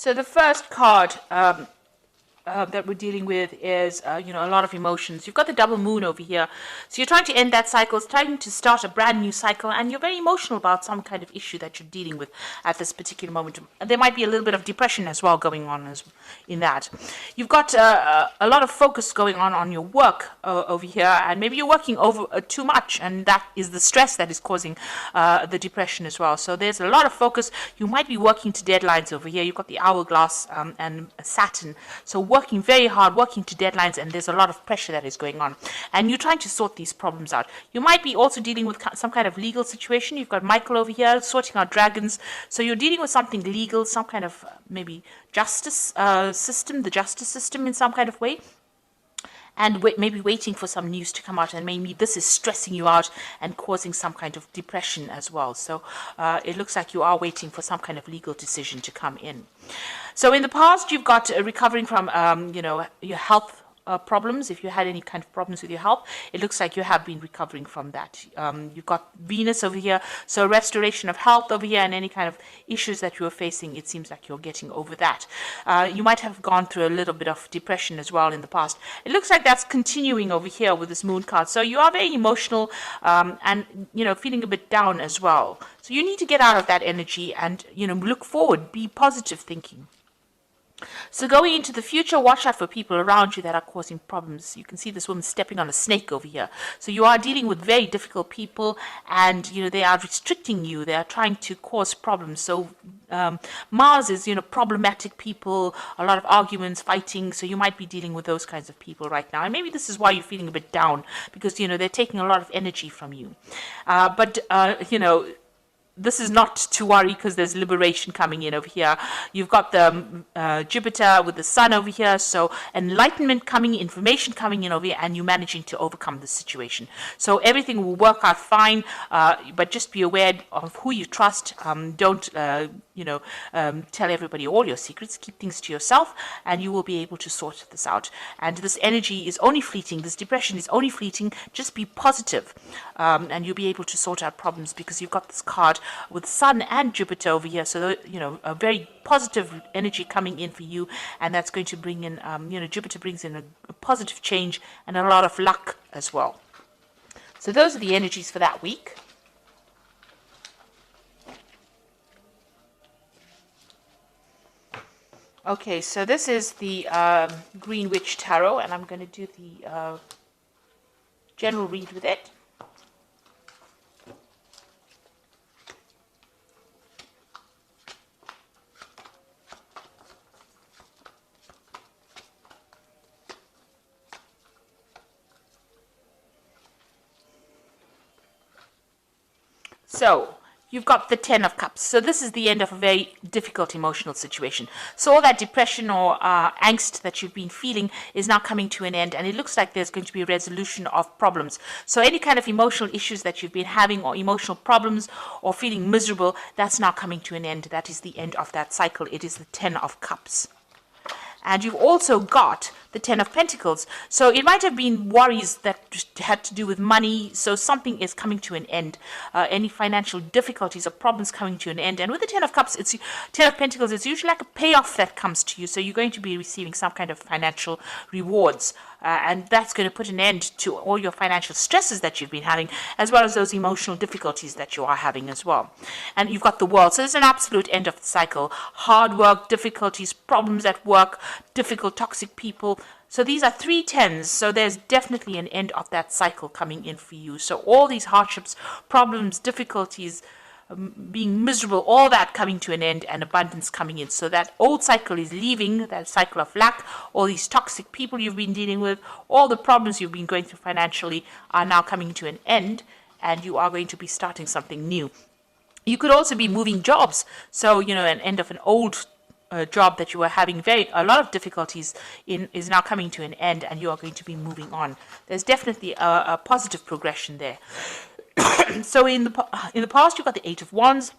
So the first card that we're dealing with is, a lot of emotions. You've got the double moon over here. So you're trying to end that cycle, it's trying to start a brand new cycle, and you're very emotional about some kind of issue that you're dealing with at this particular moment. There might be a little bit of depression as well going on in that. You've got a lot of focus going on your work over here, and maybe you're working over too much, and that is the stress that is causing the depression as well. So there's a lot of focus. You might be working to deadlines over here. You've got the hourglass and Saturn. So working very hard, working to deadlines, and there's a lot of pressure that is going on. And you're trying to sort these problems out. You might be also dealing with some kind of legal situation. You've got Michael over here sorting out dragons. So you're dealing with something legal, some kind of maybe justice system, the justice system in some kind of way. And maybe waiting for some news to come out, and maybe this is stressing you out and causing some kind of depression as well. So it looks like you are waiting for some kind of legal decision to come in. So in the past, you've got recovering from, your health problems. If you had any kind of problems with your health, it looks like you have been recovering from that. You've got Venus over here, so restoration of health over here, and any kind of issues that you were facing, it seems like you're getting over that. You might have gone through a little bit of depression as well in the past. It looks like that's continuing over here with this moon card. So you are very emotional and feeling a bit down as well. So you need to get out of that energy and look forward, be positive thinking. So going into the future, watch out for people around you that are causing problems. You can see this woman stepping on a snake over here. So you are dealing with very difficult people, and they are restricting you. They are trying to cause problems. So Mars is problematic people, a lot of arguments, fighting. So you might be dealing with those kinds of people right now. And maybe this is why you're feeling a bit down, because they're taking a lot of energy from you. This is not to worry, because there's liberation coming in over here. You've got the Jupiter with the Sun over here, so enlightenment coming, information coming in over here, and you managing to overcome the situation. So everything will work out fine, but just be aware of who you trust. Don't tell everybody all your secrets. Keep things to yourself, and you will be able to sort this out. And this energy is only fleeting. This depression is only fleeting. Just be positive, and you'll be able to sort out problems, because you've got this card with Sun and Jupiter over here. So a very positive energy coming in for you, and that's going to bring in Jupiter brings in a positive change and a lot of luck as well. So those are the energies for that week. Okay, so this is the Green Witch Tarot, and I'm going to do the general read with it. So you've got the Ten of Cups. So this is the end of a very difficult emotional situation. So all that depression or angst that you've been feeling is now coming to an end, and it looks like there's going to be a resolution of problems. So any kind of emotional issues that you've been having, or emotional problems, or feeling miserable, that's now coming to an end. That is the end of that cycle. It is the Ten of Cups. And you've also got the Ten of Pentacles. So it might have been worries that had to do with money. So something is coming to an end. Any financial difficulties or problems coming to an end. And with the Ten of Cups, Ten of Pentacles, it's usually like a payoff that comes to you. So you're going to be receiving some kind of financial rewards. And that's going to put an end to all your financial stresses that you've been having, as well as those emotional difficulties that you are having as well. And you've got the World. So there's an absolute end of the cycle. Hard work, difficulties, problems at work, difficult, toxic people. So these are 3 tens. So there's definitely an end of that cycle coming in for you. So all these hardships, problems, difficulties, being miserable, all that coming to an end, and abundance coming in. So that old cycle is leaving, that cycle of lack. All these toxic people you've been dealing with, all the problems you've been going through financially are now coming to an end, and you are going to be starting something new. You could also be moving jobs. So, an end of an old job that you were having a lot of difficulties in is now coming to an end, and you are going to be moving on. There's definitely a positive progression there. So in the past, you've got the Eight of Wands,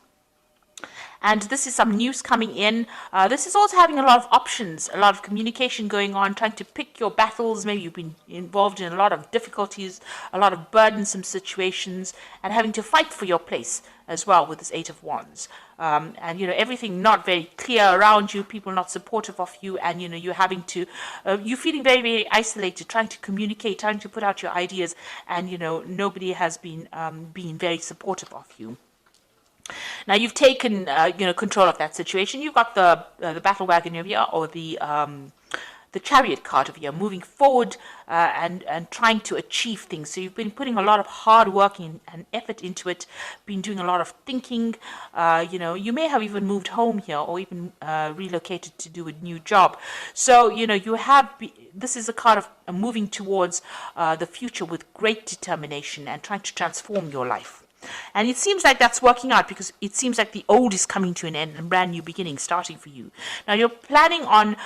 and this is some news coming in. This is also having a lot of options, a lot of communication going on, trying to pick your battles. Maybe you've been involved in a lot of difficulties, a lot of burdensome situations, and having to fight for your place as well with this Eight of Wands. And, everything not very clear around you, people not supportive of you, and, you're having to, you're feeling very, very isolated, trying to communicate, trying to put out your ideas, and, nobody has been being very supportive of you. Now you've taken, control of that situation. You've got the battle wagon over here, or the chariot card over here, moving forward and trying to achieve things. So you've been putting a lot of hard work and effort into it, been doing a lot of thinking. You may have even moved home here, or even relocated to do a new job. So, this is a card of moving towards the future with great determination and trying to transform your life. And it seems like that's working out, because it seems like the old is coming to an end and brand new beginning starting for you. Now you're planning on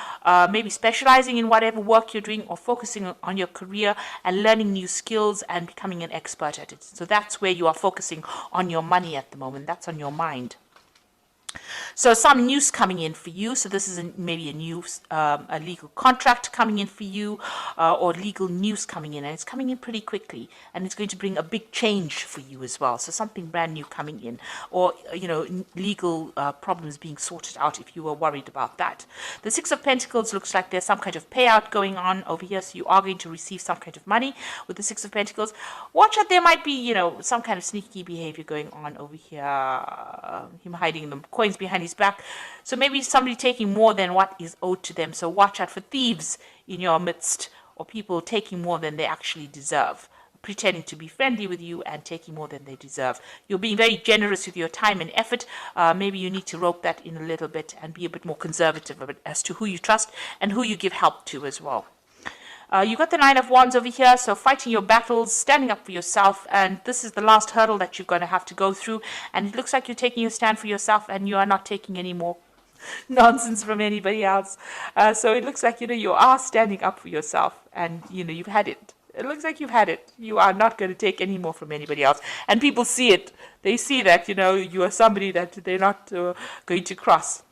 maybe specializing in whatever work you're doing, or focusing on your career and learning new skills and becoming an expert at it. So that's where you are focusing on your money at the moment. That's on your mind. So some news coming in for you. So this is maybe a legal contract coming in for you, or legal news coming in, and it's coming in pretty quickly, and it's going to bring a big change for you as well. So something brand new coming in, or legal problems being sorted out if you were worried about that. The Six of Pentacles looks like there's some kind of payout going on over here, so you are going to receive some kind of money with the Six of Pentacles. Watch out, there might be some kind of sneaky behavior going on over here. Him hiding the coins behind his back. So maybe somebody taking more than what is owed to them. So watch out for thieves in your midst, or people taking more than they actually deserve, pretending to be friendly with you and taking more than they deserve. You're being very generous with your time and effort. Maybe you need to rope that in a little bit and be a bit more conservative as to who you trust and who you give help to as well. You got the Nine of Wands over here, so fighting your battles, standing up for yourself, and this is the last hurdle that you're going to have to go through, and it looks like you're taking a stand for yourself, and you are not taking any more nonsense from anybody else. So it looks like, you are standing up for yourself, and, you've had it. It looks like you've had it. You are not going to take any more from anybody else, and people see it. They see that, you are somebody that they're not going to cross.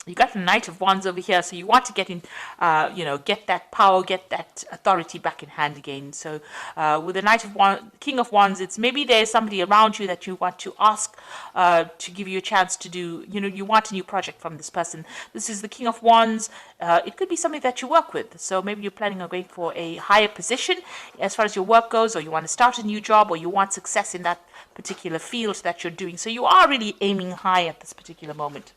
You got the Knight of Wands over here, so you want to get in, get that power, get that authority back in hand again. So with the Knight of Wands, King of Wands, it's maybe there's somebody around you that you want to ask to give you a chance to do, you want a new project from this person. This is the King of Wands. It could be somebody that you work with. So maybe you're planning on going for a higher position as far as your work goes, or you want to start a new job, or you want success in that particular field that you're doing. So you are really aiming high at this particular moment.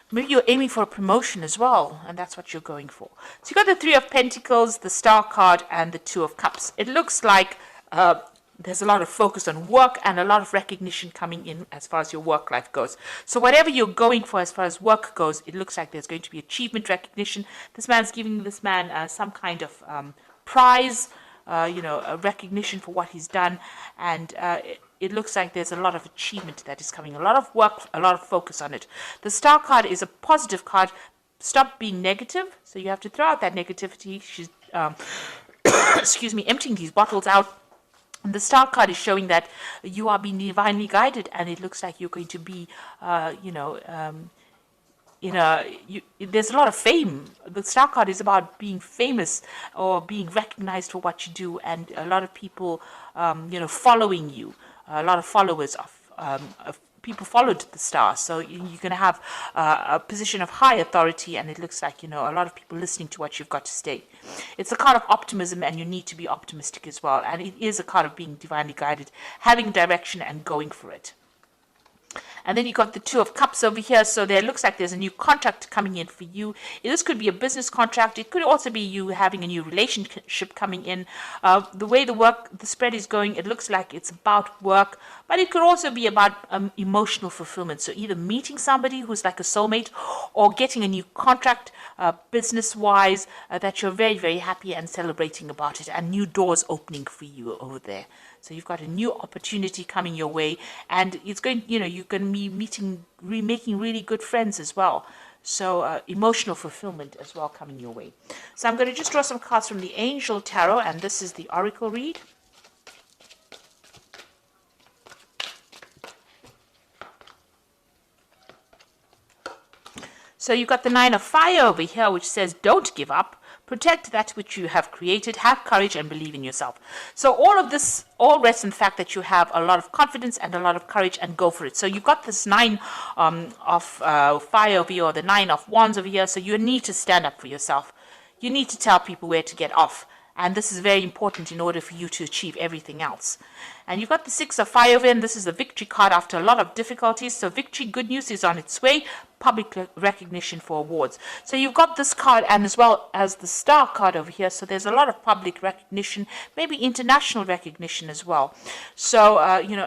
Maybe you're aiming for a promotion as well, and that's what you're going for. So you got the Three of Pentacles, the Star card, and the Two of Cups. It looks like there's a lot of focus on work and a lot of recognition coming in as far as your work life goes. So whatever you're going for as far as work goes, it looks like there's going to be achievement, recognition. This man's giving this man some kind of prize, a recognition for what he's done, and it looks like there's a lot of achievement that is coming, a lot of work, a lot of focus on it. The Star card is a positive card. Stop being negative. So you have to throw out that negativity. She's, excuse me, emptying these bottles out. And the Star card is showing that you are being divinely guided, and it looks like you're going to be, there's a lot of fame. The Star card is about being famous or being recognized for what you do, and a lot of people, following you. A lot of followers of people followed the Star, so you're going to have a position of high authority, and it looks like a lot of people listening to what you've got to say. It's a card of optimism, and you need to be optimistic as well, and it is a card of being divinely guided, having direction and going for it. And then you got the Two of Cups over here. So there looks like there's a new contract coming in for you. This could be a business contract. It could also be you having a new relationship coming in. The way the spread is going, it looks like it's about work, but it could also be about emotional fulfillment. So either meeting somebody who's like a soulmate, or getting a new contract business-wise that you're very, very happy and celebrating about it, and new doors opening for you over there. So you've got a new opportunity coming your way, and it's going, you're going to be making really good friends as well. So emotional fulfillment as well coming your way. So I'm going to just draw some cards from the Angel Tarot, and this is the Oracle read. So you've got the Nine of Fire over here, which says don't give up. protect that which you have created, have courage and believe in yourself. So all of this all rests in the fact that you have a lot of confidence and a lot of courage, and go for it. So you've got this 9 of fire over here, or the 9 of wands over here. So you need to stand up for yourself. You need to tell people where to get off. And this is very important in order for you to achieve everything else. And you've got the 6 of fire over here, and this is the victory card after a lot of difficulties. So victory, good news is on its way. Public recognition for awards. So you've got this card, and as well as the star card over here. So there's a lot of public recognition, maybe international recognition as well. So,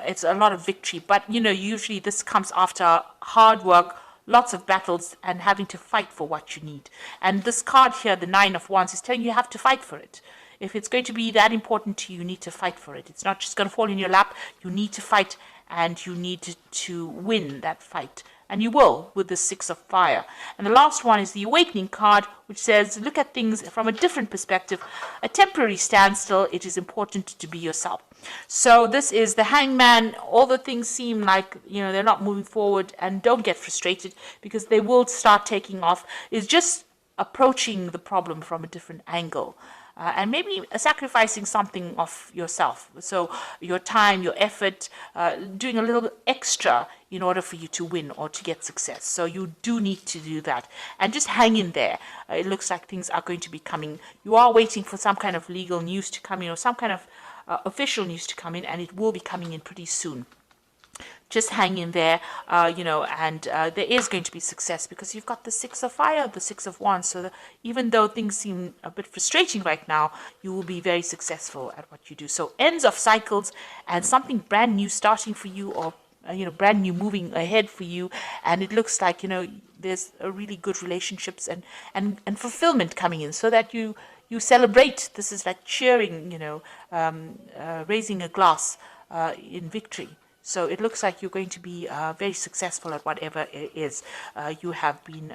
it's a lot of victory. But, usually this comes after hard work, lots of battles, and having to fight for what you need. And this card here, the 9 of wands, is telling you have to fight for it. If it's going to be that important to you, you need to fight for it. It's not just going to fall in your lap. You need to fight, and you need to win that fight. And you will with the 6 of fire. And the last one is the awakening card, which says, look at things from a different perspective. A temporary standstill. It is important to be yourself. So this is the hangman. All the things seem like, they're not moving forward, and don't get frustrated, because they will start taking off. It's just approaching the problem from a different angle. And maybe sacrificing something of yourself. So your time, your effort, doing a little bit extra in order for you to win or to get success. So you do need to do that. And just hang in there. It looks like things are going to be coming. You are waiting for some kind of legal news to come in, or some kind of official news to come in, and it will be coming in pretty soon. Just hang in there, and there is going to be success, because you've got the 6 of fire, the 6 of wands. So even though things seem a bit frustrating right now, you will be very successful at what you do. So ends of cycles, and something brand new starting for you, or brand new moving ahead for you. And it looks like there's a really good relationships and fulfillment coming in, so that you celebrate. This is like cheering, raising a glass in victory. So it looks like you're going to be very successful at whatever it is you have been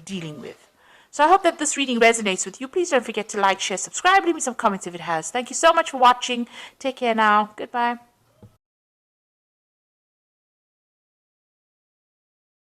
dealing with. So I hope that this reading resonates with you. Please don't forget to like, share, subscribe, leave me some comments if it has. Thank you so much for watching. Take care now. Goodbye.